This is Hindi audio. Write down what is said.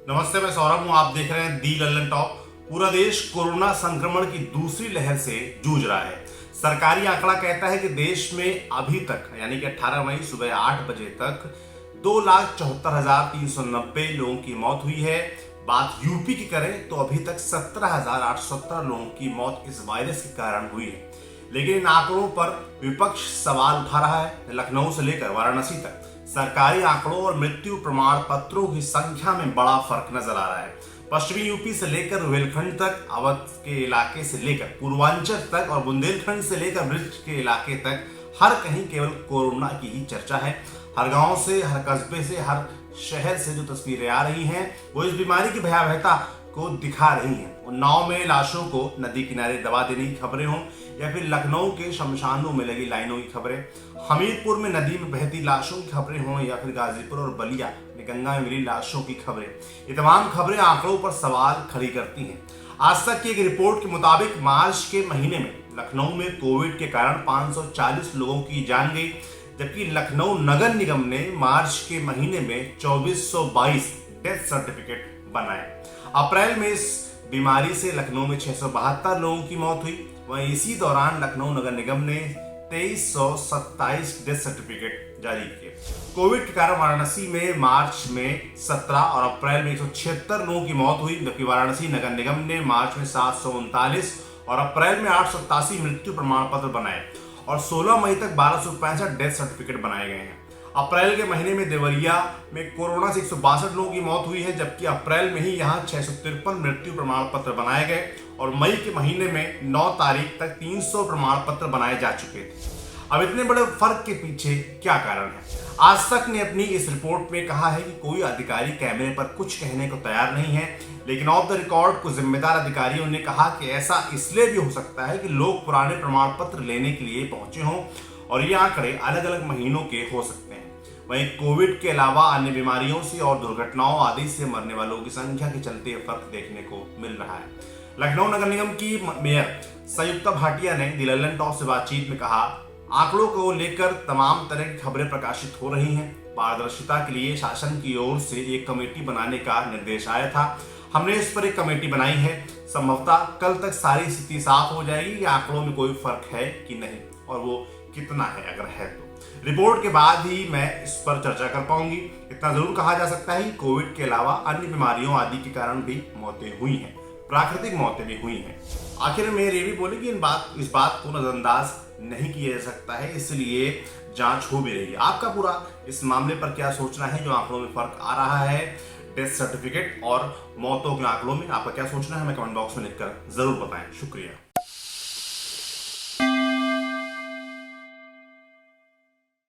नमस्ते, मैं सौरभ हूं। आप देख रहे हैं दी लल्लन टॉप। पूरा देश कोरोना संक्रमण की दूसरी लहर से जूझ रहा है। सरकारी आंकड़ा कहता है कि देश में अभी तक यानी कि 18 मई सुबह 8 बजे तक 2,74,390 लोगों की मौत हुई है। बात यूपी की करें तो अभी तक 17,817 लोगों की मौत इस वायरस के कारण हुई है। लेकिन इन आंकड़ों पर विपक्ष सवाल उठा रहा है। लखनऊ से लेकर वाराणसी तक सरकारी आंकड़ों और मृत्यु प्रमाण पत्रों की संख्या में बड़ा फर्क नजर आ रहा है। पश्चिमी यूपी से लेकर रुहेलखंड तक, अवध के इलाके से लेकर पूर्वांचल तक और बुंदेलखंड से लेकर ब्रज के इलाके तक हर कहीं केवल कोरोना की ही चर्चा है। हर गांव से, हर कस्बे से, हर शहर से जो तस्वीरें आ रही हैं वो इस बीमारी की भयावहता को दिखा रही हैं। उन्नाव में लाशों को नदी किनारे दबा देने की खबरें हों या फिर लखनऊ के शमशानों में लगी लाइनों की खबरें, हमीरपुर में नदी में बहती लाशों की खबरें हों या फिर गाजीपुर और बलिया में गंगा में मिली लाशों की खबरें, ये तमाम खबरें आंकड़ों पर सवाल खड़ी करती हैं। आज तक की एक रिपोर्ट के मुताबिक मार्च के महीने में लखनऊ में कोविड के कारण 540 लोगों की जान गई, जबकि लखनऊ नगर निगम ने मार्च के महीने में 2422 डेथ सर्टिफिकेट बनाए। अप्रैल में इस बीमारी से लखनऊ में 672 लोगों की मौत हुई। वहीं इसी दौरान लखनऊ नगर निगम ने 2327 डेथ सर्टिफिकेट जारी किए। कोविड के कारण वाराणसी में मार्च में 17 और अप्रैल में 176 लोगों की मौत हुई, जबकि वाराणसी नगर निगम ने मार्च में 739 और अप्रैल में 887 मृत्यु प्रमाण पत्र बनाए और 16 मई तक 1265 डेथ सर्टिफिकेट बनाए गए हैं। अप्रैल के महीने में देवरिया में कोरोना से 162 लोगों की मौत हुई है, जबकि अप्रैल में ही यहां 653 मृत्यु प्रमाण पत्र बनाए गए और मई के महीने में 9 तारीख तक 300 प्रमाण पत्र बनाए जा चुके थे। अब इतने बड़े फर्क के पीछे क्या कारण है? आज तक ने अपनी इस रिपोर्ट में कहा है कि कोई अधिकारी कैमरे पर कुछ कहने को तैयार नहीं है, लेकिन ऑफ द रिकॉर्ड कुछ जिम्मेदार अधिकारियों ने कहा कि ऐसा इसलिए भी हो सकता है कि लोग पुराने प्रमाण पत्र लेने के लिए पहुंचे हों और ये आंकड़े अलग अलग महीनों के हो सकते हैं। वहीं कोविड के अलावा अन्य बीमारियों से और दुर्घटनाओं आदि से मरने वालों की संख्या के चलते फर्क देखने को मिल रहा है। लखनऊ नगर निगम की मेयर संयुक्ता भाटिया ने दी लल्लन टॉप से बातचीत में कहा, आंकड़ों को लेकर तमाम तरह की खबरें प्रकाशित हो रही हैं। पारदर्शिता के लिए शासन की ओर से एक कमेटी बनाने का निर्देश आया था। हमने इस पर एक कमेटी बनाई है। संभवतः कल तक सारी स्थिति साफ हो जाएगी कि आंकड़ों में कोई फर्क है कि नहीं और वो कितना है, अगर है तो। रिपोर्ट के बाद ही मैं इस पर चर्चा कर पाऊंगी। इतना जरूर कहा जा सकता है कि कोविड के अलावा अन्य बीमारियों आदि के कारण भी मौतें हुई हैं, प्राकृतिक मौतें भी हुई हैं। आखिर में ये भी बोले कि इस बात को नजरअंदाज नहीं किया जा सकता है, इसलिए जांच हो भी रही है। आपका पूरा इस मामले पर क्या सोचना है जो आंकड़ों में फर्क आ रहा है डेथ सर्टिफिकेट और मौतों के आंकड़ों में? आपका क्या सोचना है हमें कमेंट बॉक्स में लिखकर जरूर बताएं। शुक्रिया।